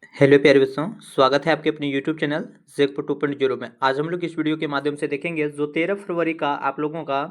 Hello प्यारे बच्चों, स्वागत है आपके अपने यूट्यूब चैनल जेकपुर 2.0 में। आज हम लोग इस वीडियो के माध्यम से देखेंगे जो 13 फरवरी का आप लोगों का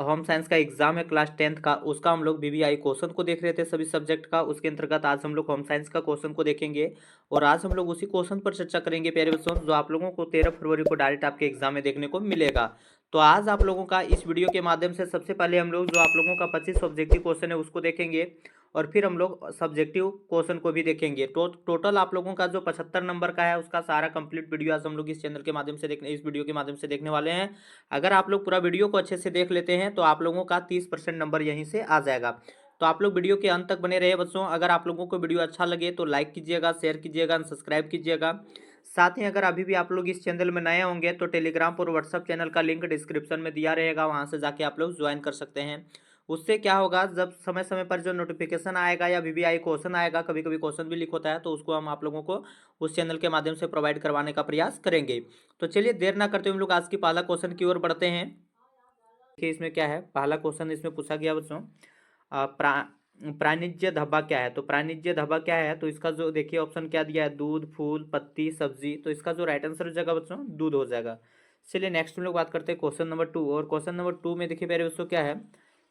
होम साइंस का एग्जाम है क्लास 10th का, उसका हम लोग वीवीआई क्वेश्चन को देख रहे थे सभी सब्जेक्ट का। उसके अंतर्गत आज हम लोग होम साइंस का क्वेश्चन को देखेंगे और आज हम लोग उसी क्वेश्चन पर चर्चा करेंगे प्यारे बच्चों, जो आप लोगों को 13 फरवरी को डायरेक्ट आपके एग्जाम में देखने को मिलेगा। तो आज आप लोगों का इस वीडियो के माध्यम से सबसे पहले हम लोग जो आप लोगों का 25 ऑब्जेक्टिव क्वेश्चन है उसको देखेंगे और फिर हम लोग सब्जेक्टिव क्वेश्चन को भी देखेंगे। टोटल आप लोगों का जो 75 नंबर का है उसका सारा कंप्लीट वीडियो आज हम लोग इस चैनल के माध्यम से इस वीडियो के माध्यम से देखने वाले हैं। अगर आप लोग पूरा वीडियो को अच्छे से देख लेते हैं तो आप लोगों का 30% नंबर यहीं से आ जाएगा। तो आप लोग वीडियो के अंत तक बने रहे बच्चों। अगर आप लोगों को वीडियो अच्छा लगे तो लाइक कीजिएगा, शेयर कीजिएगा, सब्सक्राइब कीजिएगा। साथ ही अगर अभी भी आप लोग इस चैनल में नए होंगे तो टेलीग्राम और व्हाट्सएप चैनल का लिंक डिस्क्रिप्शन में दिया रहेगा, वहां से जाके आप लोग ज्वाइन कर सकते हैं। उससे क्या होगा, जब समय समय पर जो नोटिफिकेशन आएगा या वीवीआई क्वेश्चन आएगा, कभी कभी क्वेश्चन भी लीक होता है, तो उसको हम आप लोगों को उस चैनल के माध्यम से प्रोवाइड करवाने का प्रयास करेंगे। तो चलिए देर ना करते हुए हम लोग आज की पहला क्वेश्चन की ओर बढ़ते हैं। देखिए इसमें क्या है, पहला क्वेश्चन इसमें पूछा गया बच्चों, प्राणिज्य धब्बा क्या है। तो प्राणिज्य धब्बा क्या है, तो इसका जो देखिए ऑप्शन क्या दिया है, दूध, फूल, पत्ती, सब्जी। तो इसका जो राइट आंसर हो जाएगा बच्चों दूध हो जाएगा। चलिए नेक्स्ट हम लोग बात करते हैं क्वेश्चन नंबर 2। और क्वेश्चन नंबर 2 में देखिए मेरे बच्चों क्या है,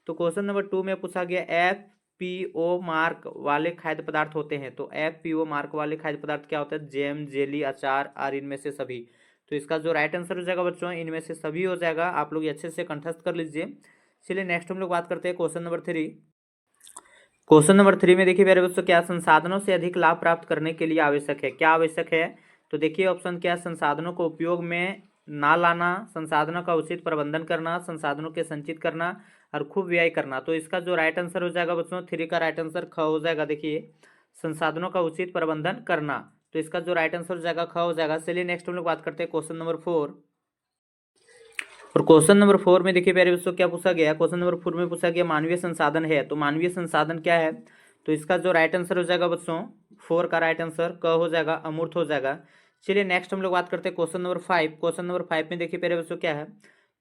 तो क्वेश्चन नंबर 2 में पूछा गया FPO मार्क वाले खाद्य पदार्थ होते हैं। तो FPO मार्क वाले खाद्य पदार्थ क्या होता है, जैम, जेली, अचार और इनमें से सभी। तो इसका जो राइट आंसर हो जाएगा बच्चों इनमें से सभी हो जाएगा। आप लोग अच्छे से कंठस्थ कर लीजिए। चलिए नेक्स्ट हम लोग बात करते हैं क्वेश्चन नंबर 3। क्वेश्चन नंबर 3 में देखिए मेरे दोस्तों, क्या संसाधनों से अधिक लाभ प्राप्त करने के लिए आवश्यक है। क्या आवश्यक है, तो देखिए ऑप्शन क्या है, संसाधनों को उपयोग में ना लाना, संसाधनों का उचित प्रबंधन करना, संसाधनों के संचित करना और खूब व्यय करना। तो इसका जो राइट आंसर हो जाएगा बच्चों 3 का राइट आंसर ख हो जाएगा। देखिए संसाधनों का उचित प्रबंधन करना, तो इसका जो राइट आंसर हो जाएगा ख हो जाएगा। चलिए नेक्स्ट हम लोग बात करते हैं क्वेश्चन नंबर 4। और क्वेश्चन नंबर 4 में देखिए प्यारे बच्चों क्या पूछा गया, क्वेश्चन नंबर 4 में पूछा गया मानवीय संसाधन है। तो मानवीय संसाधन क्या है, तो इसका जो राइट आंसर हो जाएगा बच्चों 4 का राइट आंसर क हो जाएगा, अमूर्त हो जाएगा। चलिए नेक्स्ट हम लोग बात करते हैं क्वेश्चन नंबर 5। क्वेश्चन नंबर 5 में देखिए प्यारे बच्चों क्या है,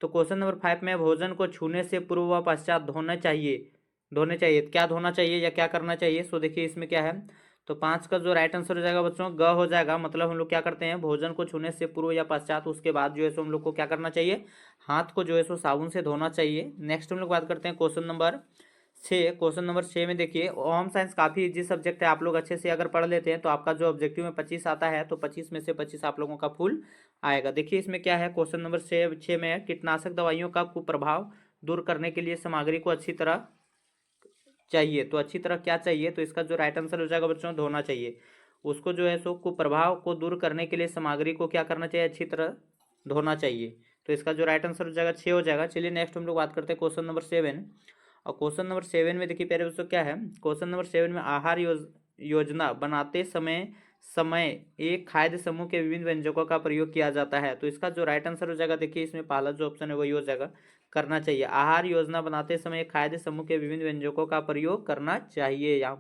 तो क्वेश्चन नंबर 5 में भोजन को छूने से पूर्व व पश्चात धोने चाहिए क्या धोना चाहिए या क्या करना चाहिए। सो देखिए इसमें क्या है, तो 5 का जो राइट आंसर हो जाएगा बच्चों ग हो जाएगा। मतलब हम लोग क्या करते हैं, भोजन को छूने से पूर्व या पश्चात उसके बाद जो है सो हम लोग को क्या करना चाहिए, हाथ को जो है सो साबुन से धोना चाहिए। नेक्स्ट हम लोग बात करते हैं क्वेश्चन नंबर 6। क्वेश्चन नंबर 6 में देखिए होम साइंस काफ़ी इजी सब्जेक्ट है, आप लोग अच्छे से अगर पढ़ लेते हैं तो आपका जो ऑब्जेक्टिव में 25 आता है तो 25 में से 25 आप लोगों का फुल आएगा। देखिए इसमें क्या है, क्वेश्चन नंबर 6 में है, कीटनाशक दवाइयों का कुप्रभाव दूर करने के लिए सामग्री को अच्छी तरह चाहिए। तो अच्छी तरह क्या चाहिए, तो इसका जो राइट आंसर हो जाएगा बच्चों धोना चाहिए। उसको जो है सो कुप्रभाव को दूर करने के लिए सामग्री को क्या करना चाहिए, अच्छी तरह धोना चाहिए। तो इसका जो राइट आंसर हो जाएगा 6 हो जाएगा। चलिए नेक्स्ट हम लोग बात करते हैं क्वेश्चन नंबर 7। और क्वेश्चन नंबर 7 में देखिए प्यारे बच्चों क्या है, क्वेश्चन नंबर 7 में आहार योजना बनाते समय समय एक खाद्य समूह के विभिन्न व्यंजकों का प्रयोग किया जाता है। तो इसका जो राइट आंसर हो जाएगा, देखिए इसमें पहला जो ऑप्शन है वही हो जाएगा, करना चाहिए। आहार योजना बनाते समय एक खाद्य समूह के विभिन्न व्यंजकों का प्रयोग करना चाहिए। या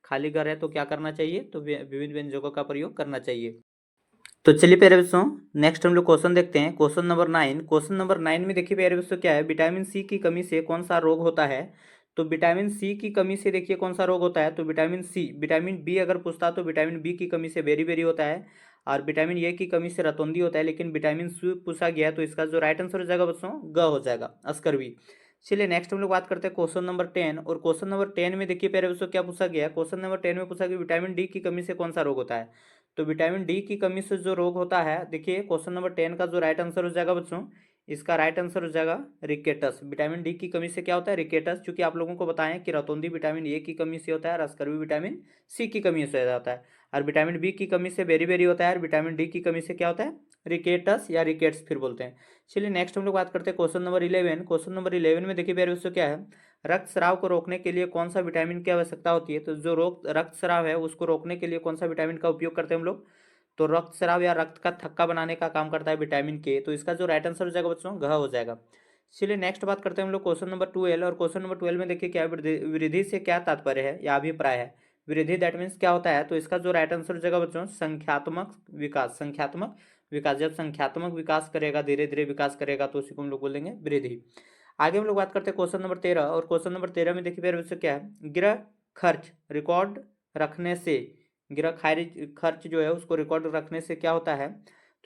खाली घर है तो क्या करना चाहिए, तो विभिन्न व्यंजकों का प्रयोग करना चाहिए। तो चलिए प्यारे बच्चों नेक्स्ट हम लोग क्वेश्चन देखते हैं, क्वेश्चन नंबर 9। क्वेश्चन नंबर 9 में देखिए प्यारे बच्चों क्या है, विटामिन सी की कमी से कौन सा रोग होता है। तो विटामिन सी की कमी से देखिए कौन सा रोग होता है, तो विटामिन सी, विटामिन बी अगर पूछता तो विटामिन बी की कमी से बेरी बेरी होता है, और विटामिन ए की कमी से रतौंधी होता है। लेकिन विटामिन सी पूछा गया है तो इसका जो राइट आंसर हो जाएगा बच्चों ग हो जाएगा, अस्करवी। चलिए नेक्स्ट हम लोग बात करते हैं क्वेश्चन नंबर 10। और क्वेश्चन नंबर 10 में देखिए प्यारे बच्चों क्या पूछा गया है, क्वेश्चन नंबर 10 में पूछा गया विटामिन डी की कमी से कौन सा रोग होता है। तो विटामिन डी की कमी से जो रोग होता है, देखिए क्वेश्चन नंबर 10 का जो राइट आंसर हो जाएगा बच्चों, इसका राइट आंसर हो जाएगा रिकेटस। विटामिन डी की कमी से क्या होता है, रिकेटस। चूंकि आप लोगों को बताएं कि रतौंधी विटामिन ए की कमी से होता है और अस्करवी विटामिन सी की कमी से हो जाता है, और विटामिन बी की कमी से बेरी बेरी होता है, और विटामिन डी की कमी से क्या होता है, रिकेटस या रिकेट्स फिर बोलते हैं। चलिए नेक्स्ट हम लोग बात करते हैं क्वेश्चन नंबर 11। क्वेश्चन नंबर 11 में देखिए प्यारे दोस्तों क्या है, रक्तस्राव को रोकने के लिए कौन सा विटामिन की आवश्यकता होती है। तो जो रोग रक्तस्राव है उसको रोकने के लिए कौन सा विटामिन का उपयोग करते हैं हम लोग, तो रक्तस्राव या रक्त का थक्का बनाने का काम करता है विटामिन के। तो इसका जो राइट आंसर हो जाएगा बच्चों घ हो जाएगा। चलिए नेक्स्ट बात करते हैं हम लोग क्वेश्चन नंबर 12। और क्वेश्चन नंबर 12 में देखिए क्या है, वृद्धि से क्या तात्पर्य है या अभिप्राय है। वृद्धि दैट मीन्स क्या होता है, तो इसका जो राइट आंसर हो जाएगा बच्चों संख्यात्मक विकास। संख्यात्मक विकास, जब संख्यात्मक विकास करेगा, धीरे धीरे विकास करेगा, तो उसी को हम लोग बोलेंगे वृद्धि। आगे हम लोग बात करते हैं क्वेश्चन नंबर 13। और क्वेश्चन नंबर 13 में देखिए मेरे बच्चों क्या है, गृह खर्च रिकॉर्ड रखने से गृह खर्च जो है उसको रिकॉर्ड रखने से क्या होता है,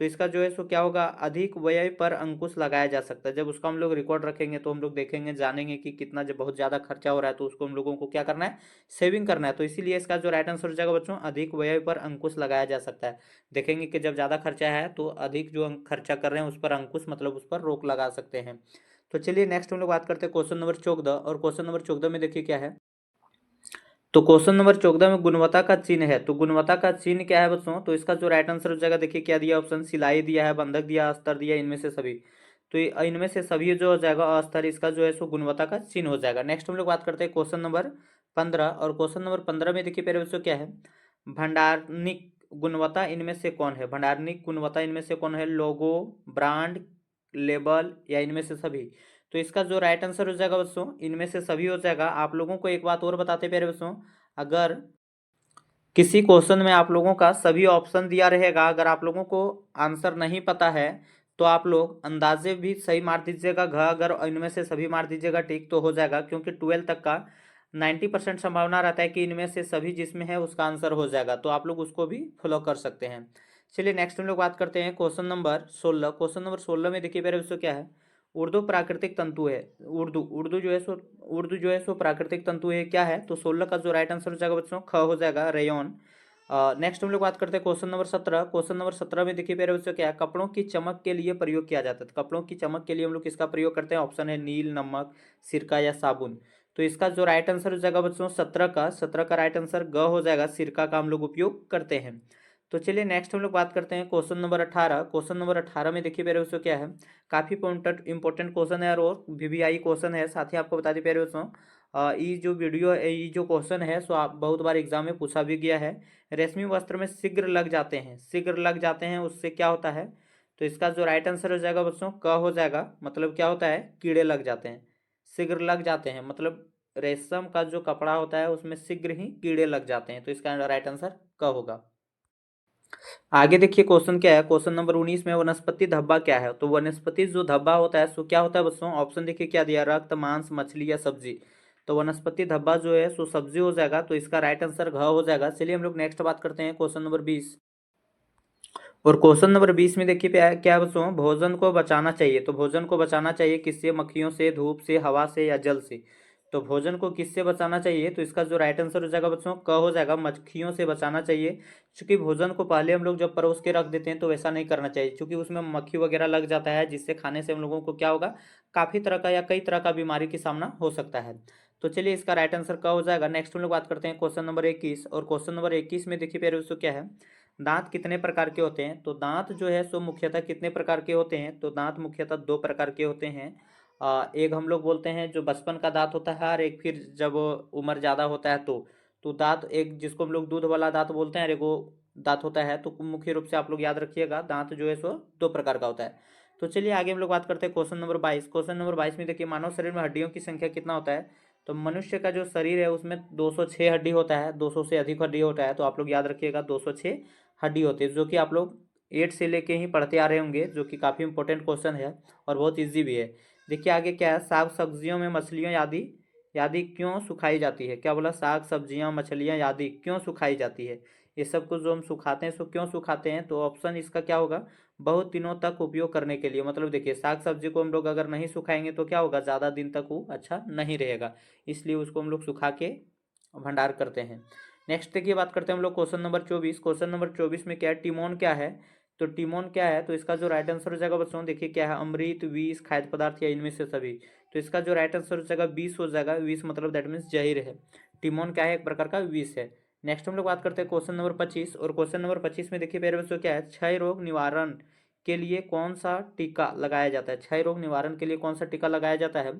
तो इसका जो है सो क्या होगा, अधिक व्यय पर अंकुश लगाया जा सकता है। जब उसका हम लोग रिकॉर्ड रखेंगे तो हम लोग देखेंगे, जानेंगे कि कितना जब बहुत ज़्यादा खर्चा हो रहा है तो उसको हम लोगों को क्या करना है, सेविंग करना है। तो इसीलिए इसका जो राइट आंसर हो जाएगा बच्चों, अधिक व्यय पर अंकुश लगाया जा सकता है। देखेंगे कि जब ज़्यादा खर्चा है तो अधिक जो खर्चा कर रहे हैं उस पर अंकुश मतलब उस पर रोक लगा सकते हैं। तो चलिए नेक्स्ट हम लोग बात करते हैं क्वेश्चन नंबर 14। और क्वेश्चन नंबर 14 में देखिए क्या है, तो क्वेश्चन नंबर 14 में गुणवत्ता का चिन्ह है। तो गुणवत्ता का चिन्ह क्या है बच्चों, तो इसका जो राइट आंसर हो जाएगा, देखिए क्या दिया ऑप्शन, सिलाई दिया है, बंधक दिया, अस्तर दिया, इनमें से सभी। तो इनमें से सभी जो हो जाएगा अस्तर, इसका जो है सो गुणवत्ता का चिन्ह हो जाएगा। नेक्स्ट हम लोग बात करते हैं क्वेश्चन नंबर 15। और क्वेश्चन नंबर 15 में देखिए प्यारे बच्चों क्या है, भंडारणिक गुणवत्ता इनमें से कौन है, भंडारणिक गुणवत्ता इनमें से कौन है, लोगो, ब्रांड, लेबल या इनमें से सभी। तो इसका जो राइट आंसर हो जाएगा बच्चों, इनमें से सभी हो जाएगा। आप लोगों को एक बात और बताते प्यारे बच्चों, अगर किसी क्वेश्चन में आप लोगों का सभी ऑप्शन दिया रहेगा, अगर आप लोगों को आंसर नहीं पता है तो आप लोग अंदाजे भी सही मार दीजिएगा घ, अगर इनमें से सभी मार दीजिएगा ठीक तो हो जाएगा, क्योंकि 12 तक का 90% संभावना रहता है कि इनमें से सभी जिसमें है उसका आंसर हो जाएगा। तो आप लोग उसको भी फॉलो कर सकते हैं। चलिए नेक्स्ट हम लोग बात करते हैं क्वेश्चन नंबर 16। क्वेश्चन नंबर 16 में देखिए मेरे बच्चों क्या है, उर्दू प्राकृतिक तंतु है। उर्दू उर्दू जो है सो प्राकृतिक तंतु है, क्या है, तो 16 का जो राइट आंसर हो जाएगा बच्चों, ख हो जाएगा, रेयन। नेक्स्ट हम लोग बात करते हैं क्वेश्चन नंबर 17। क्वेश्चन नंबर 17 में देखिए मेरे बच्चों क्या है, कपड़ों की चमक के लिए प्रयोग किया जाता है। तो कपड़ों की चमक के लिए हम लोग किसका प्रयोग करते हैं, ऑप्शन है नील, नमक, सिरका या साबुन। तो इसका जो राइट आंसर हो जाएगा बच्चों 17 का राइट आंसर ग हो जाएगा, सिरका का हम लोग उपयोग करते हैं। तो चलिए नेक्स्ट हम लोग बात करते हैं क्वेश्चन नंबर 18। क्वेश्चन नंबर 18 में देखिए मेरे बच्चों क्या है, काफी इंपॉर्टेंट क्वेश्चन है और वीवीआई क्वेश्चन है। साथ ही आपको बता दें प्यारे बच्चों, ये जो वीडियो ये जो क्वेश्चन है सो आप बहुत बार एग्जाम में पूछा भी गया है। रेशमी वस्त्र में शीघ्र लग जाते हैं, शीघ्र लग जाते हैं, उससे क्या होता है, तो इसका जो राइट आंसर हो जाएगा बच्चों क हो जाएगा, मतलब क्या होता है, कीड़े लग जाते हैं। शीघ्र लग जाते हैं मतलब रेशम का जो कपड़ा होता है उसमें शीघ्र ही कीड़े लग जाते हैं। तो इसका राइट आंसर क होगा। आगे देखिए क्वेश्चन क्या है, क्वेश्चन नंबर 19 में वनस्पति धब्बा क्या है। तो वनस्पति जो धब्बा होता है सो क्या होता है बच्चों, ऑप्शन देखिए क्या दिया, रक्त, मांस, मछली या सब्जी। तो वनस्पति धब्बा जो है सो सब्जी हो जाएगा, तो इसका राइट आंसर घ हो जाएगा। चलिए हम लोग नेक्स्ट बात करते हैं क्वेश्चन नंबर 20। और क्वेश्चन नंबर 20 में देखिए क्या है बच्चों, भोजन को बचाना चाहिए। तो भोजन को बचाना चाहिए किससे, मक्खियों से, धूप से, हवा से या जल से। तो भोजन को किससे बचाना चाहिए, तो इसका जो राइट आंसर हो जाएगा बच्चों क हो जाएगा, मक्खियों से बचाना चाहिए। क्योंकि भोजन को पहले हम लोग जब परोस के रख देते हैं तो वैसा नहीं करना चाहिए, क्योंकि उसमें मक्खी वगैरह लग जाता है, जिससे खाने से हम लोगों को क्या होगा, काफ़ी तरह का या कई तरह का बीमारी की सामना हो सकता है। तो चलिए इसका राइट आंसर क हो जाएगा। नेक्स्ट हम लोग बात करते हैं क्वेश्चन नंबर 21। और क्वेश्चन नंबर 21 में देखिए प्यारे दोस्तों क्या है, दांत कितने प्रकार के होते हैं। तो दांत जो है सो मुख्यतः कितने प्रकार के होते हैं, तो दांत मुख्यतः दो प्रकार के होते हैं। एक हम लोग बोलते हैं जो बचपन का दांत होता है, और एक फिर जब उम्र ज़्यादा होता है तो दांत एक जिसको हम लोग दूध वाला दांत बोलते हैं, और एक वो दांत होता है। तो मुख्य रूप से आप लोग याद रखिएगा, दांत जो है सो दो प्रकार का होता है। तो चलिए आगे हम लोग बात करते हैं क्वेश्चन नंबर 22। क्वेश्चन नंबर 22 में देखिए, मानव शरीर में हड्डियों की संख्या कितना होता है। तो मनुष्य का जो शरीर है उसमें 206 हड्डी होता है, 200 से अधिक हड्डी होता है। तो आप लोग याद रखिएगा 206 हड्डी होती है, जो कि आप लोग 8 से लेके ही पढ़ते आ रहे होंगे, जो कि काफ़ी इंपॉर्टेंट क्वेश्चन है और बहुत इजी भी है। देखिए आगे क्या है, साग सब्जियों में मछलियाँ आदि आदि क्यों सुखाई जाती है। क्या बोला, साग सब्जियाँ मछलियाँ आदि क्यों सुखाई जाती है। ये सब कुछ जो हम सुखाते हैं सो क्यों सुखाते हैं, तो ऑप्शन इसका क्या होगा, बहुत दिनों तक उपयोग करने के लिए। मतलब देखिए साग सब्जी को हम लोग अगर नहीं सुखाएंगे तो क्या होगा, ज़्यादा दिन तक वो अच्छा नहीं रहेगा, इसलिए उसको हम लोग सुखा के भंडार करते हैं। नेक्स्ट देखिए बात करते हैं हम लोग क्वेश्चन नंबर 24। क्वेश्चन नंबर 24 में क्या है, टिमोन क्या है। तो टिमोन क्या है, तो इसका जो राइट आंसर हो जाएगा बच्चों देखिए क्या है, अमृत, विष, खाद्य पदार्थ या इनमें से सभी। तो इसका जो राइट आंसर हो जाएगा विष हो जाएगा, विष मतलब दैट मीन्स जहर है। टिमोन क्या है, एक प्रकार का विष है। नेक्स्ट हम लोग बात करते हैं क्वेश्चन नंबर 25। और क्वेश्चन नंबर 25 में देखिए मेरे बच्चों क्या है, क्षय रोग निवारण के लिए कौन सा टीका लगाया जाता है। क्षय रोग निवारण के लिए कौन सा टीका लगाया जाता है।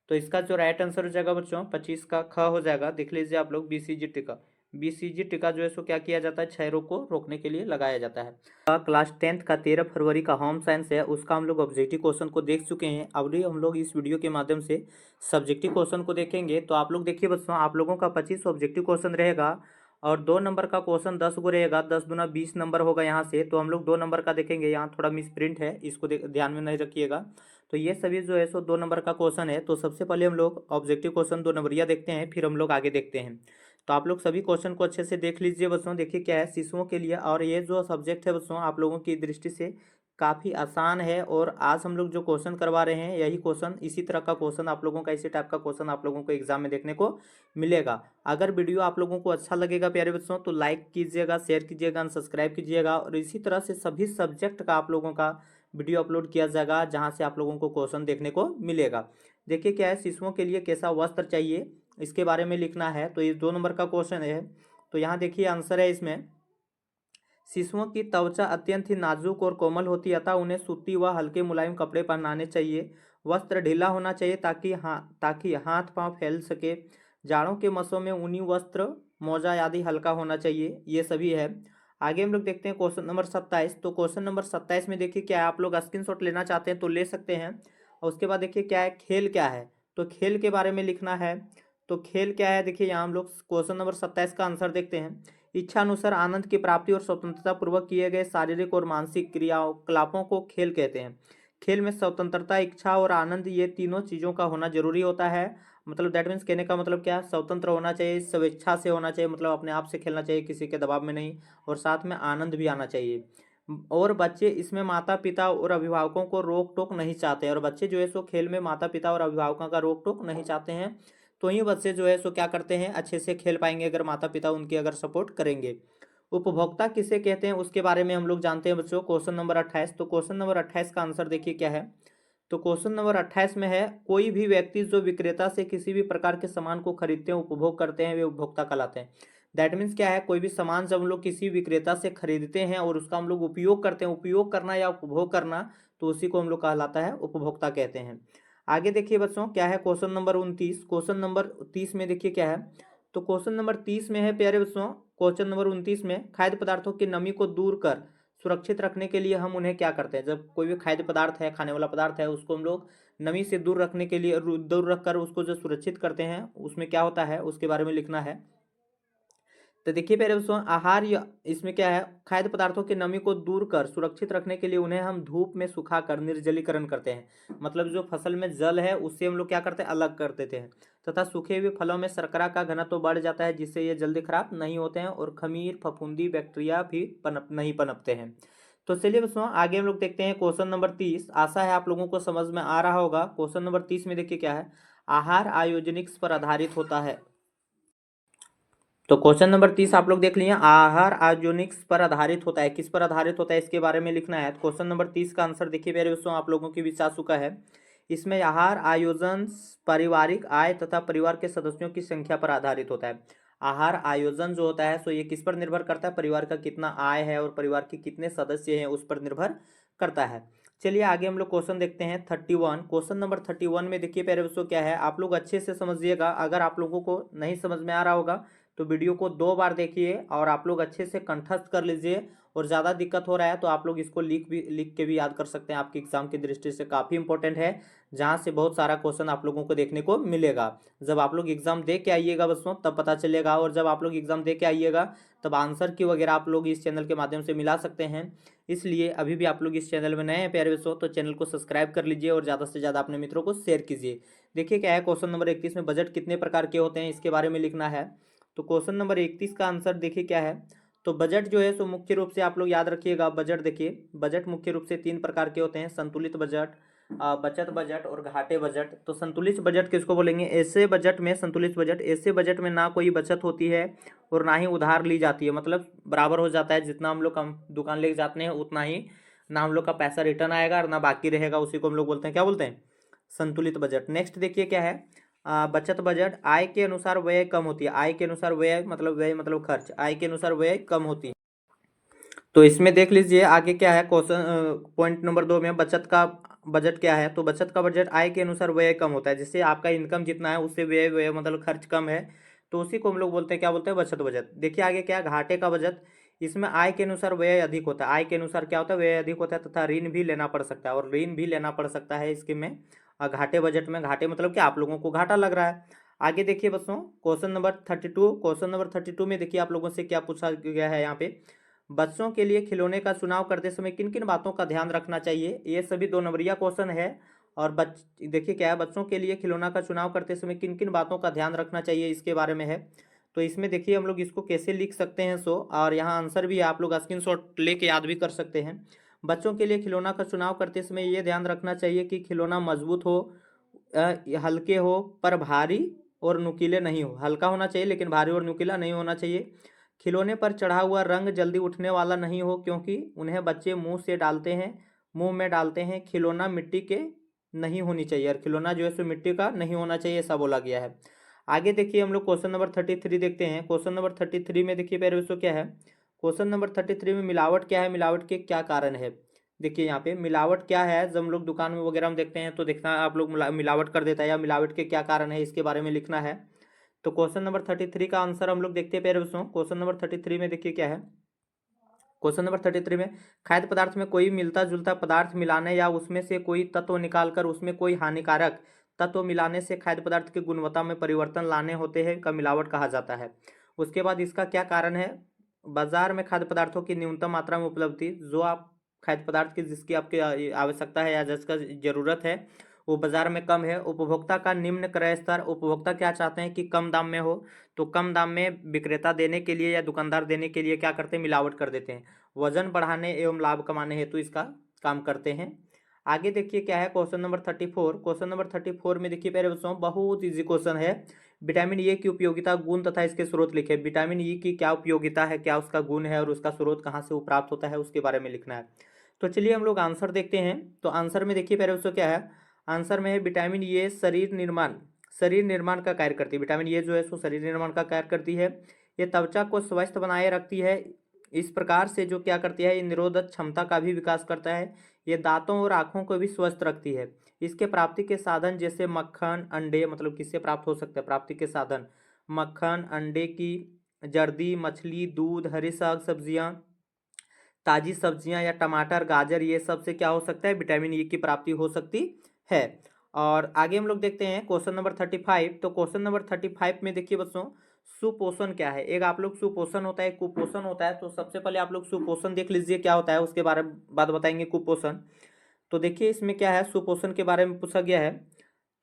तो इसका जो राइट आंसर हो जाएगा बच्चों 25 का ख हो जाएगा। देख लीजिए आप लोग, बीसीजी टीका। बीसीजी टीका जो है सो क्या किया जाता है, क्षय रोग को रोकने के लिए लगाया जाता है। क्लास 10th का 13 फरवरी का होम साइंस है, उसका हम लोग ऑब्जेक्टिव क्वेश्चन को देख चुके हैं। अभी हम लोग इस वीडियो के माध्यम से सब्जेक्टिव क्वेश्चन को देखेंगे। तो आप लोग देखिए बच्चों, आप लोगों का 25 ऑब्जेक्टिव क्वेश्चन रहेगा और 2 नंबर का क्वेश्चन 10 गो रहेगा, 10 दूना 20 नंबर होगा यहाँ से। तो हम लोग 2 नंबर का देखेंगे, यहाँ थोड़ा मिस प्रिंट है, इसको ध्यान में नहीं रखिएगा। तो ये सभी जो है सो 2 नंबर का क्वेश्चन है। तो सबसे पहले हम लोग ऑब्जेक्टिव क्वेश्चन 2 नंबरिया देखते हैं, फिर हम लोग आगे देखते हैं। तो आप लोग सभी क्वेश्चन को अच्छे से देख लीजिए बच्चों। देखिए क्या है शिशुओं के लिए, और ये जो सब्जेक्ट है बच्चों आप लोगों की दृष्टि से काफ़ी आसान है। और आज हम लोग जो क्वेश्चन करवा रहे हैं यही क्वेश्चन, इसी तरह का क्वेश्चन आप लोगों का, इसी टाइप का क्वेश्चन आप लोगों को एग्जाम में देखने को मिलेगा। अगर वीडियो आप लोगों को अच्छा लगेगा प्यारे बच्चों तो लाइक कीजिएगा, शेयर कीजिएगा, सब्सक्राइब कीजिएगा। और इसी तरह से सभी सब्जेक्ट का आप लोगों का वीडियो अपलोड किया जाएगा जहाँ से आप लोगों को क्वेश्चन देखने को मिलेगा। देखिए क्या है शिशुओं के लिए कैसा वस्त्र चाहिए इसके बारे में लिखना है। तो ये 2 नंबर का क्वेश्चन है। तो यहाँ देखिए आंसर है इसमें, शिशुओं की त्वचा अत्यंत ही नाजुक और कोमल होती है अतः उन्हें सूती व हल्के मुलायम कपड़े पहनाने चाहिए। वस्त्र ढीला होना चाहिए ताकि हाथ पांव फैल सके। जाड़ों के मौसम में ऊनी वस्त्र, मोजा आदि हल्का होना चाहिए। ये सभी है। आगे हम लोग देखते हैं क्वेश्चन नंबर 27। तो क्वेश्चन नंबर 27 में देखिए क्या है, आप लोग स्क्रीनशॉट लेना चाहते हैं तो ले सकते हैं। और उसके बाद देखिए क्या है, खेल क्या है, तो खेल के बारे में लिखना है। तो खेल क्या है, देखिए यहाँ हम लोग क्वेश्चन नंबर 27 का आंसर देखते हैं। इच्छा अनुसार आनंद की प्राप्ति और स्वतंत्रता पूर्वक किए गए शारीरिक और मानसिक क्रियाकलापों को खेल कहते हैं। खेल में स्वतंत्रता, इच्छा और आनंद, ये तीनों चीज़ों का होना जरूरी होता है। मतलब दैट मीन्स कहने का मतलब क्या है, स्वतंत्र होना चाहिए, स्वेच्छा से होना चाहिए, मतलब अपने आप से खेलना चाहिए, किसी के दबाव में नहीं। और साथ में आनंद भी आना चाहिए। और बच्चे इसमें माता पिता और अभिभावकों को रोक टोक नहीं चाहते हैं। और बच्चे जो है सो खेल में माता पिता और अभिभावकों का रोक टोक नहीं चाहते हैं। तो ही बच्चे जो है सो क्या करते हैं, अच्छे से खेल पाएंगे अगर माता पिता उनकी अगर सपोर्ट करेंगे। उपभोक्ता किसे कहते हैं उसके बारे में हम लोग जानते हैं बच्चों, क्वेश्चन नंबर 28। तो क्वेश्चन नंबर 28 का आंसर देखिए क्या है। तो क्वेश्चन नंबर 28 में है, कोई भी व्यक्ति जो विक्रेता से किसी भी प्रकार के सामान को खरीदते हैं, उपभोग करते हैं, वे उपभोक्ता कहलाते हैं। दैट मीन्स क्या है, कोई भी सामान जब हम लोग किसी विक्रेता से खरीदते हैं और उसका हम लोग उपयोग करते हैं, उपयोग करना या उपभोग करना, तो उसी को हम लोग कहलाता है उपभोक्ता कहते हैं। आगे देखिए बच्चों क्या है, क्वेश्चन नंबर 29। क्वेश्चन नंबर 30 में देखिए क्या है। तो क्वेश्चन नंबर 30 में है प्यारे बच्चों, क्वेश्चन नंबर 29 में, खाद्य पदार्थों की नमी को दूर कर सुरक्षित रखने के लिए हम उन्हें क्या करते हैं। जब कोई भी खाद्य पदार्थ है, खाने वाला पदार्थ है, उसको हम लोग नमी से दूर रखने के लिए, दूर रखकर उसको जो सुरक्षित करते हैं, उसमें क्या होता है उसके बारे में लिखना है। तो देखिए पहले दोस्तों, आहार या इसमें क्या है, खाद्य पदार्थों की नमी को दूर कर सुरक्षित रखने के लिए उन्हें हम धूप में सुखाकर निर्जलीकरण करते हैं। मतलब जो फसल में जल है उससे हम लोग क्या करते हैं, अलग कर देते हैं। तथा सूखे हुए फलों में शर्करा का घनत्व बढ़ जाता है जिससे ये जल्दी खराब नहीं होते हैं और खमीर फफूंदी बैक्टीरिया भी नहीं पनपते हैं। तो चलिए दोस्तों आगे हम लोग देखते हैं क्वेश्चन नंबर 30। आशा है आप लोगों को समझ में आ रहा होगा। क्वेश्चन नंबर 30 में देखिए क्या है, आहार आयोजनिक्स पर आधारित होता है। तो क्वेश्चन नंबर 30 आप लोग देख लिए, आहार आयोजनिक्स पर आधारित होता है, किस पर आधारित होता है इसके बारे में लिखना है। तो क्वेश्चन नंबर 30 का आंसर देखिए मेरे दोस्तों आप लोगों की बीच आ चुका है। इसमें आहार आयोजन पारिवारिक आय तथा परिवार के सदस्यों की संख्या पर आधारित होता है। आहार आयोजन जो होता है सो ये किस पर निर्भर करता है, परिवार का कितना आय है और परिवार के कितने सदस्य हैं उस पर निर्भर करता है। चलिए आगे हम लोग क्वेश्चन देखते हैं 31। क्वेश्चन नंबर 31 में देखिए प्यारे बच्चों क्या है, आप लोग अच्छे से समझिएगा। अगर आप लोगों को नहीं समझ में आ रहा होगा तो वीडियो को 2 बार देखिए और आप लोग अच्छे से कंठस्थ कर लीजिए। और ज़्यादा दिक्कत हो रहा है तो आप लोग इसको लिख के भी याद कर सकते हैं, आपके एग्जाम की दृष्टि से काफ़ी इंपॉर्टेंट है, जहाँ से बहुत सारा क्वेश्चन आप लोगों को देखने को मिलेगा। जब आप लोग एग्जाम दे के आइएगा बच्चों तब पता चलेगा, और जब आप लोग एग्जाम दे के आइएगा तब आंसर की वगैरह आप लोग इस चैनल के माध्यम से मिला सकते हैं। इसलिए अभी भी आप लोग इस चैनल में नए हैं प्यारे बच्चों तो चैनल को सब्सक्राइब कर लीजिए और ज़्यादा से ज़्यादा अपने मित्रों को शेयर कीजिए। देखिए क्या है, क्वेश्चन नंबर 31 में बजट कितने प्रकार के होते हैं इसके बारे में लिखना है। तो क्वेश्चन नंबर 31 का आंसर देखिए क्या है। तो बजट जो है सो मुख्य रूप से आप लोग याद रखिएगा, बजट देखिए, बजट मुख्य रूप से 3 प्रकार के होते हैं, संतुलित बजट, बचत बजट और घाटे बजट। तो संतुलित बजट किसको बोलेंगे, ऐसे बजट में, संतुलित बजट ऐसे बजट में ना कोई बचत होती है और ना ही उधार ली जाती है। मतलब बराबर हो जाता है, जितना हम लोग कम दुकान लेके जाते हैं उतना ही ना हम लोग का पैसा रिटर्न आएगा और ना बाकी रहेगा, उसी को हम लोग बोलते हैं, क्या बोलते हैं, संतुलित बजट। नेक्स्ट देखिए क्या है, बचत बजट, आय के अनुसार व्यय कम होती है। आय के अनुसार व्यय मतलब खर्च, आय के अनुसार व्यय कम होती है। तो इसमें देख लीजिए आगे क्या है, क्वेश्चन पॉइंट नंबर 2 में बचत का बजट क्या है। तो बचत का बजट आय के अनुसार व्यय कम होता है, जिससे आपका इनकम जितना है उससे व्यय व्यय मतलब खर्च कम है, तो उसी को हम लोग बोलते हैं, क्या बोलते हैं, बचत बजट। देखिए आगे क्या है, घाटे का बजट, इसमें आय के अनुसार व्यय अधिक होता है। आय के अनुसार क्या होता है, व्यय अधिक होता है तथा ऋण भी लेना पड़ सकता है, और ऋण भी लेना पड़ सकता है इसके में घाटे बजट में। घाटे मतलब क्या, आप लोगों को घाटा लग रहा है। आगे देखिए बच्चों क्वेश्चन नंबर 32। क्वेश्चन नंबर 32 में देखिए आप लोगों से क्या पूछा गया है यहाँ पे, बच्चों के लिए खिलौने का चुनाव करते समय किन किन बातों का ध्यान रखना चाहिए। ये सभी 2 नंबरिया क्वेश्चन है। और देखिए क्या है, बच्चों के लिए खिलौना का चुनाव करते समय किन किन बातों का ध्यान रखना चाहिए इसके बारे में है। तो इसमें देखिए हम लोग इसको कैसे लिख सकते हैं सो, और यहाँ आंसर भी है, आप लोग स्क्रीनशॉट लेके याद भी कर सकते हैं। बच्चों के लिए खिलौना का चुनाव करते समय ये ध्यान रखना चाहिए कि खिलौना मजबूत हो, हल्के हो पर भारी और नुकीले नहीं हो। हल्का होना चाहिए लेकिन भारी और नुकीला नहीं होना चाहिए। खिलौने पर चढ़ा हुआ रंग जल्दी उठने वाला नहीं हो, क्योंकि उन्हें बच्चे मुंह में डालते हैं। खिलौना मिट्टी के नहीं होनी चाहिए, और खिलौना जो है सो मिट्टी का नहीं होना चाहिए, ऐसा बोला गया है। आगे देखिए हम लोग क्वेश्चन नंबर 33 देखते हैं। क्वेश्चन नंबर 33 में देखिए पहले उसको क्या है, क्वेश्चन नंबर 33 में मिलावट क्या है, मिलावट के क्या कारण है। देखिए यहाँ पे मिलावट क्या है, जब हम लोग दुकान में वगैरह हम देखते हैं तो देखना आप लोग मिलावट कर देता है, या मिलावट के क्या कारण है इसके बारे में लिखना है। तो क्वेश्चन नंबर 33 का आंसर हम लोग देखते हैं पहले उसको। क्वेश्चन नंबर 33 में देखिए क्या है, क्वेश्चन नंबर 33 में खाद्य पदार्थ में कोई मिलता जुलता पदार्थ मिलाने या उसमें से कोई तत्व निकालकर उसमें कोई हानिकारक तत्व मिलाने से खाद्य पदार्थ की गुणवत्ता में परिवर्तन लाने होते हैं का मिलावट कहा जाता है। उसके बाद इसका क्या कारण है, बाजार में खाद्य पदार्थों की न्यूनतम मात्रा में उपलब्धि, जो आप खाद्य पदार्थ की जिसकी आपकी आवश्यकता है या जिसका जरूरत है वो बाजार में कम है। उपभोक्ता का निम्न क्रय स्तर, उपभोक्ता क्या चाहते हैं कि कम दाम में हो, तो कम दाम में विक्रेता देने के लिए या दुकानदार देने के लिए क्या करते हैं, मिलावट कर देते हैं। वजन बढ़ाने एवं लाभ कमाने हेतु इसका काम करते हैं। आगे देखिए क्या है, क्वेश्चन नंबर 34। क्वेश्चन नंबर 34 में देखिए पहले बच्चों बहुत इजी क्वेश्चन है। विटामिन ए की उपयोगिता, गुण तथा इसके स्रोत लिखे। विटामिन ई की क्या उपयोगिता है, क्या उसका गुण है, और उसका स्रोत कहाँ से वो प्राप्त होता है, उसके बारे में लिखना है। तो चलिए हम लोग आंसर देखते हैं। तो आंसर में देखिए पहले उसको क्या है, आंसर में है विटामिन ए शरीर निर्माण का कार्य करती है। विटामिन ए जो है सो शरीर निर्माण का कार्य करती है। ये त्वचा को स्वस्थ बनाए रखती है। इस प्रकार से जो क्या करती है, ये निरोधक क्षमता का भी विकास करता है। ये दांतों और आंखों को भी स्वस्थ रखती है। इसके प्राप्ति के साधन जैसे मक्खन अंडे, मतलब किससे प्राप्त हो सकते हैं, प्राप्ति के साधन मक्खन अंडे की, जर्दी मछली, दूध, हरी साग सब्जियां, ताजी सब्जियां या टमाटर गाजर, ये सब से क्या हो सकता है, विटामिन ई की प्राप्ति हो सकती है। और आगे हम लोग देखते हैं क्वेश्चन नंबर 35। तो क्वेश्चन नंबर 35 में देखिए बच्चों, सुपोषण क्या है। एक आप लोग सुपोषण होता है, कुपोषण होता है। तो सबसे पहले आप लोग सुपोषण देख लीजिए क्या होता है, उसके बारे में बात बताएंगे कुपोषण। तो देखिए इसमें क्या है, सुपोषण के बारे में पूछा गया है।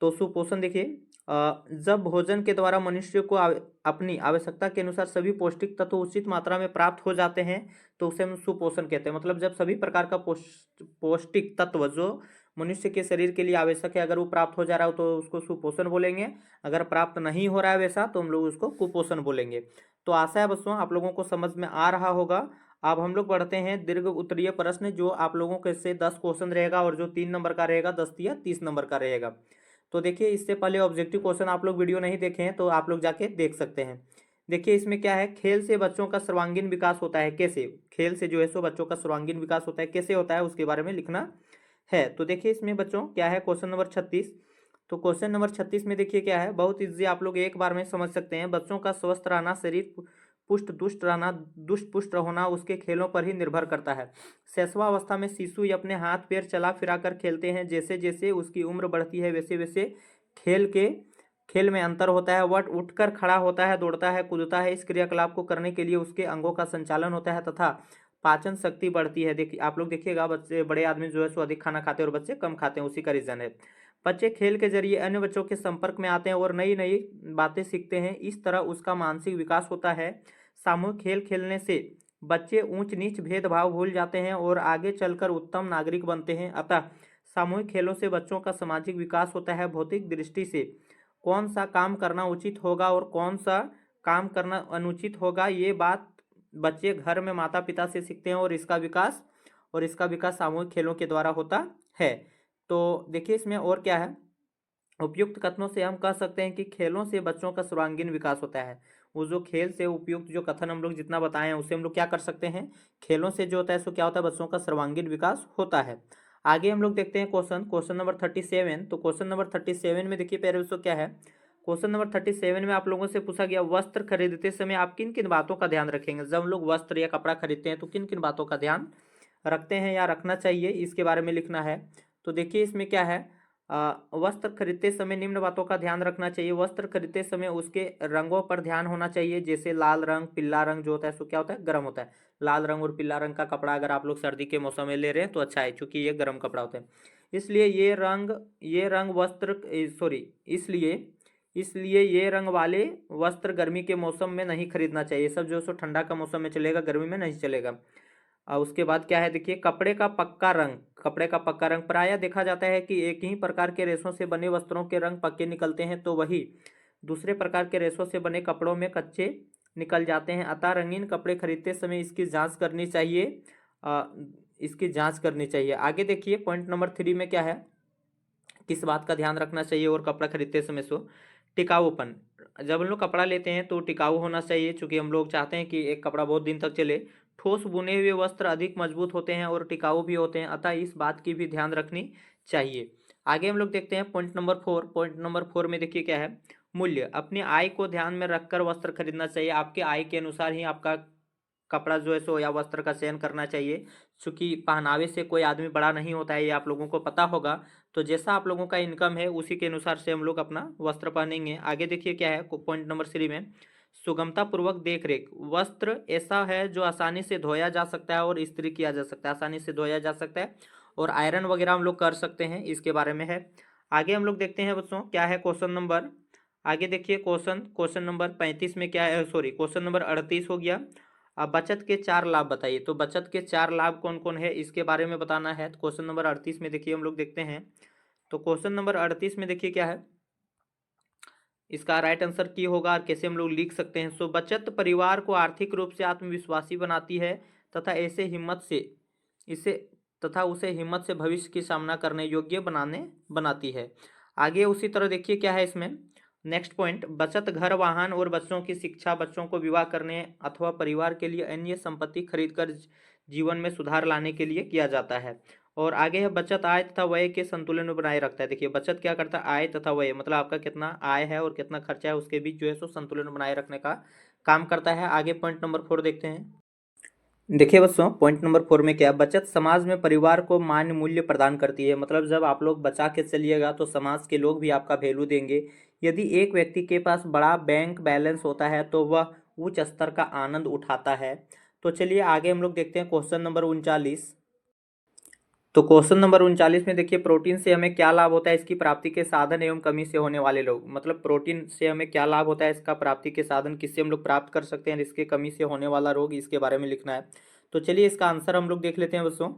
तो सुपोषण देखिए, जब भोजन के द्वारा मनुष्य को अपनी आवश्यकता के अनुसार सभी पौष्टिक तत्व उचित मात्रा में प्राप्त हो जाते हैं, तो उसे हम सुपोषण कहते हैं। मतलब जब सभी प्रकार का पौष्टिक तत्व जो मनुष्य के शरीर के लिए आवश्यक है, अगर वो प्राप्त हो जा रहा हो तो उसको सुपोषण बोलेंगे। अगर प्राप्त नहीं हो रहा है वैसा तो हम लोग उसको कुपोषण बोलेंगे। तो आशा है बच्चों आप लोगों को समझ में आ रहा होगा। अब हम लोग बढ़ते हैं दीर्घ उत्तरीय प्रश्न, जो आप लोगों के से 10 क्वेश्चन रहेगा, और जो 3 नंबर का रहेगा 10 या 30 नंबर का रहेगा। तो देखिए इससे पहले ऑब्जेक्टिव क्वेश्चन आप लोग वीडियो नहीं देखे हैं तो आप लोग जाके देख सकते हैं। देखिए इसमें क्या है, खेल से बच्चों का सर्वांगीण विकास होता है। कैसे, खेल से जो है सो बच्चों का सर्वांगीण विकास होता है, कैसे होता है उसके बारे में लिखना है। तो देखिए इसमें बच्चों क्या है, क्वेश्चन नंबर 36। तो क्वेश्चन नंबर 36 में देखिए क्या है, बहुत इजी आप लोग एक बार में समझ सकते हैं। बच्चों का स्वस्थ रहना, शरीर दुष्ट पुष्ट होना उसके खेलों पर ही निर्भर करता है। शैशवावस्था में शिशु अपने हाथ पैर चला फिरा कर खेलते हैं। जैसे जैसे उसकी उम्र बढ़ती है वैसे वैसे खेल में अंतर होता है। वह उठकर खड़ा होता है, दौड़ता है, कूदता है। इस क्रियाकलाप को करने के लिए उसके अंगों का संचालन होता है तथा पाचन शक्ति बढ़ती है। देखिए आप लोग देखिएगा, बच्चे बड़े आदमी जो है सो अधिक खाना खाते हैं और बच्चे कम खाते हैं, उसी का रीजन है। बच्चे खेल के जरिए अन्य बच्चों के संपर्क में आते हैं और नई नई बातें सीखते हैं। इस तरह उसका मानसिक विकास होता है। सामूहिक खेल खेलने से बच्चे ऊंच नीच भेदभाव भूल जाते हैं और आगे चलकर उत्तम नागरिक बनते हैं। अतः सामूहिक खेलों से बच्चों का सामाजिक विकास होता है। भौतिक दृष्टि से कौन सा काम करना उचित होगा और कौन सा काम करना अनुचित होगा, ये बात बच्चे घर में माता पिता से सीखते हैं, और इसका विकास सामूहिक खेलों के द्वारा होता है। तो देखिए इसमें और क्या है, उपयुक्त कथनों से हम कह सकते हैं कि खेलों से बच्चों का सर्वांगीण विकास होता है। वो जो खेल से उपयुक्त जो कथन हम लोग जितना बताए हैं उसे हम लोग क्या कर सकते हैं, खेलों से जो होता है सो क्या होता है, बच्चों का सर्वांगीण विकास होता है। आगे हम लोग देखते हैं क्वेश्चन नंबर 37। तो क्वेश्चन नंबर 37 में देखिए पहले उसको क्या है, क्वेश्चन नंबर 37 में आप लोगों से पूछा गया, वस्त्र खरीदते समय आप किन किन बातों का ध्यान रखेंगे। जब हम लोग वस्त्र या कपड़ा खरीदते हैं तो किन किन बातों का ध्यान रखते हैं या रखना चाहिए, इसके बारे में लिखना है। तो देखिए इसमें क्या है, वस्त्र खरीदते समय निम्न बातों का ध्यान रखना चाहिए। वस्त्र खरीदते समय उसके रंगों पर ध्यान होना चाहिए। जैसे लाल रंग, पीला रंग जो होता है सो क्या होता है, गर्म होता है। लाल रंग और पीला रंग का कपड़ा अगर आप लोग सर्दी के मौसम में ले रहे हैं तो अच्छा है, क्योंकि ये गर्म कपड़ा होता है। इसलिए इसलिए ये रंग वाले वस्त्र गर्मी के मौसम में नहीं खरीदना चाहिए। सब जो सो ठंडा का मौसम में चलेगा, गर्मी में नहीं चलेगा। और उसके बाद क्या है देखिए, कपड़े का पक्का रंग। कपड़े का पक्का रंग प्रायः देखा जाता है कि एक ही प्रकार के रेशों से बने वस्त्रों के रंग पक्के निकलते हैं, तो वही दूसरे प्रकार के रेशों से बने कपड़ों में कच्चे निकल जाते हैं। अतः रंगीन कपड़े खरीदते समय इसकी जांच करनी चाहिए। इसकी जांच करनी चाहिए। आगे देखिए पॉइंट नंबर 3 में क्या है, किस बात का ध्यान रखना चाहिए और कपड़ा खरीदते समय सो टिकाऊपन। जब हम लोग कपड़ा लेते हैं तो टिकाऊ होना चाहिए, क्योंकि हम लोग चाहते हैं कि एक कपड़ा बहुत दिन तक चले। ठोस बुने हुए वस्त्र अधिक मजबूत होते हैं और टिकाऊ भी होते हैं, अतः इस बात की भी ध्यान रखनी चाहिए। आगे हम लोग देखते हैं पॉइंट नंबर 4। पॉइंट नंबर 4 में देखिए क्या है, मूल्य। अपनी आय को ध्यान में रखकर वस्त्र खरीदना चाहिए। आपके आय के अनुसार ही आपका कपड़ा जो है सो या वस्त्र का चयन करना चाहिए, क्योंकि पहनावे से कोई आदमी बड़ा नहीं होता है, ये आप लोगों को पता होगा। तो जैसा आप लोगों का इनकम है उसी के अनुसार से हम लोग अपना वस्त्र पहनेंगे। आगे देखिए क्या है पॉइंट नंबर 3 में, सुगमता पूर्वक देख रेख। वस्त्र ऐसा है जो आसानी से धोया जा सकता है और इस्त्री किया जा सकता है। आसानी से धोया जा सकता है और आयरन वगैरह हम लोग कर सकते हैं, इसके बारे में है। आगे हम लोग देखते हैं बच्चों क्या है क्वेश्चन नंबर। आगे देखिए क्वेश्चन नंबर 35 में क्या है, सॉरी क्वेश्चन नंबर 38 हो गया। अब बचत के 4 लाभ बताइए। तो बचत के 4 लाभ कौन कौन है इसके बारे में बताना है। तो क्वेश्चन नंबर 38 में देखिए हम लोग देखते हैं। तो क्वेश्चन नंबर 38 में देखिए क्या है, इसका राइट आंसर की होगा और कैसे हम लोग लिख सकते हैं। सो बचत परिवार को आर्थिक रूप से आत्मविश्वासी बनाती है तथा ऐसे हिम्मत से इसे तथा उसे हिम्मत से भविष्य की सामना करने योग्य बनाती है। आगे उसी तरह देखिए क्या है इसमें नेक्स्ट पॉइंट, बचत घर, वाहन और बच्चों की शिक्षा, बच्चों को विवाह करने अथवा परिवार के लिए अन्य संपत्ति खरीद कर जीवन में सुधार लाने के लिए किया जाता है। और आगे है बचत आय तथा व्यय के संतुलन में बनाए रखता है। देखिए बचत क्या करता है, आय तथा व्यय मतलब आपका कितना आय है और कितना खर्चा है उसके बीच जो है सो संतुलन बनाए रखने का काम करता है। आगे पॉइंट नंबर 4 देखते हैं। देखिए बच्चों पॉइंट नंबर 4 में क्या, बचत समाज में परिवार को मान्य मूल्य प्रदान करती है। मतलब जब आप लोग बचा के चलिएगा तो समाज के लोग भी आपका वैल्यू देंगे। यदि एक व्यक्ति के पास बड़ा बैंक बैलेंस होता है तो वह उच्च स्तर का आनंद उठाता है। तो चलिए आगे हम लोग देखते हैं क्वेश्चन नंबर 39। तो क्वेश्चन नंबर 39 में देखिए, प्रोटीन से हमें क्या लाभ होता है, इसकी प्राप्ति के साधन एवं कमी से होने वाले लोग। मतलब प्रोटीन से हमें क्या लाभ होता है, इसका प्राप्ति के साधन किससे हम लोग प्राप्त कर सकते हैं, इसके कमी से होने वाला रोग, इसके बारे में लिखना है। तो चलिए इसका आंसर हम लोग देख लेते हैं बच्चों।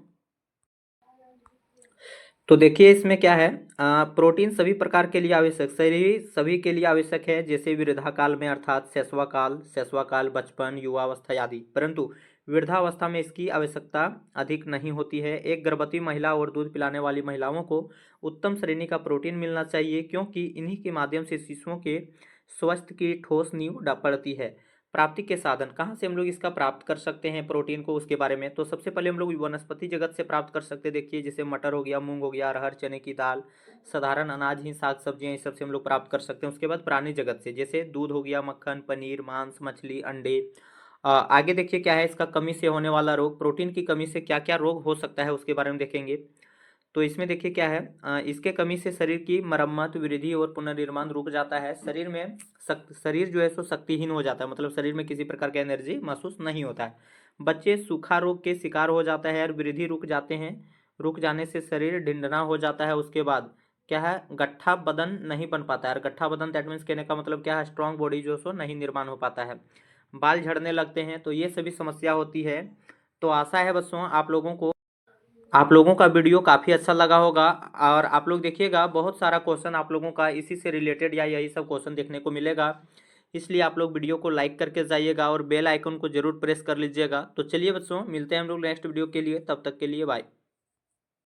तो देखिए इसमें क्या है, प्रोटीन सभी प्रकार के लिए आवश्यक, शरीर सभी के लिए आवश्यक है, जैसे वृद्धा काल में अर्थात शैशवाकाल, बचपन, युवावस्था आदि। परंतु वृद्धावस्था में इसकी आवश्यकता अधिक नहीं होती है। एक गर्भवती महिला और दूध पिलाने वाली महिलाओं को उत्तम श्रेणी का प्रोटीन मिलना चाहिए, क्योंकि इन्हीं के माध्यम से शिशुओं के स्वास्थ्य की ठोस नींव पड़ती है। प्राप्ति के साधन कहाँ से हम लोग इसका प्राप्त कर सकते हैं प्रोटीन को, उसके बारे में। तो सबसे पहले हम लोग वनस्पति जगत से प्राप्त कर सकते हैं। देखिए जैसे मटर हो गया, मूंग हो गया, अरहर, चने की दाल, साधारण अनाज ही, साग सब्जियां, इस सब से हम लोग प्राप्त कर सकते हैं। उसके बाद प्राणी जगत से, जैसे दूध हो गया, मक्खन, पनीर, मांस, मछली, अंडे। आगे देखिए क्या है, इसका कमी से होने वाला रोग। प्रोटीन की कमी से क्या क्या रोग हो सकता है उसके बारे में देखेंगे। तो इसमें देखिए क्या है, इसके कमी से शरीर की मरम्मत, वृद्धि और पुनर्निर्माण रुक जाता है। शरीर में शरीर जो है सो शक्तिहीन हो जाता है, मतलब शरीर में किसी प्रकार का एनर्जी महसूस नहीं होता है। बच्चे सूखा रोग के शिकार हो जाता है और वृद्धि रुक जाते हैं। रुक जाने से शरीर ढिंढना हो जाता है। उसके बाद क्या है, गट्ठा बदन नहीं बन पाता है। और गट्ठा बदन दैट मीन्स कहने का मतलब क्या है, स्ट्रॉन्ग बॉडी जो सो नहीं निर्माण हो पाता है। बाल झड़ने लगते हैं। तो ये सभी समस्या होती है। तो आशा है बच्चों आप लोगों का वीडियो काफ़ी अच्छा लगा होगा। और आप लोग देखिएगा बहुत सारा क्वेश्चन आप लोगों का इसी से रिलेटेड या यही सब क्वेश्चन देखने को मिलेगा। इसलिए आप लोग वीडियो को लाइक करके जाइएगा और बेल आइकन को जरूर प्रेस कर लीजिएगा। तो चलिए बच्चों मिलते हैं हम लोग नेक्स्ट वीडियो के लिए, तब तक के लिए बाय।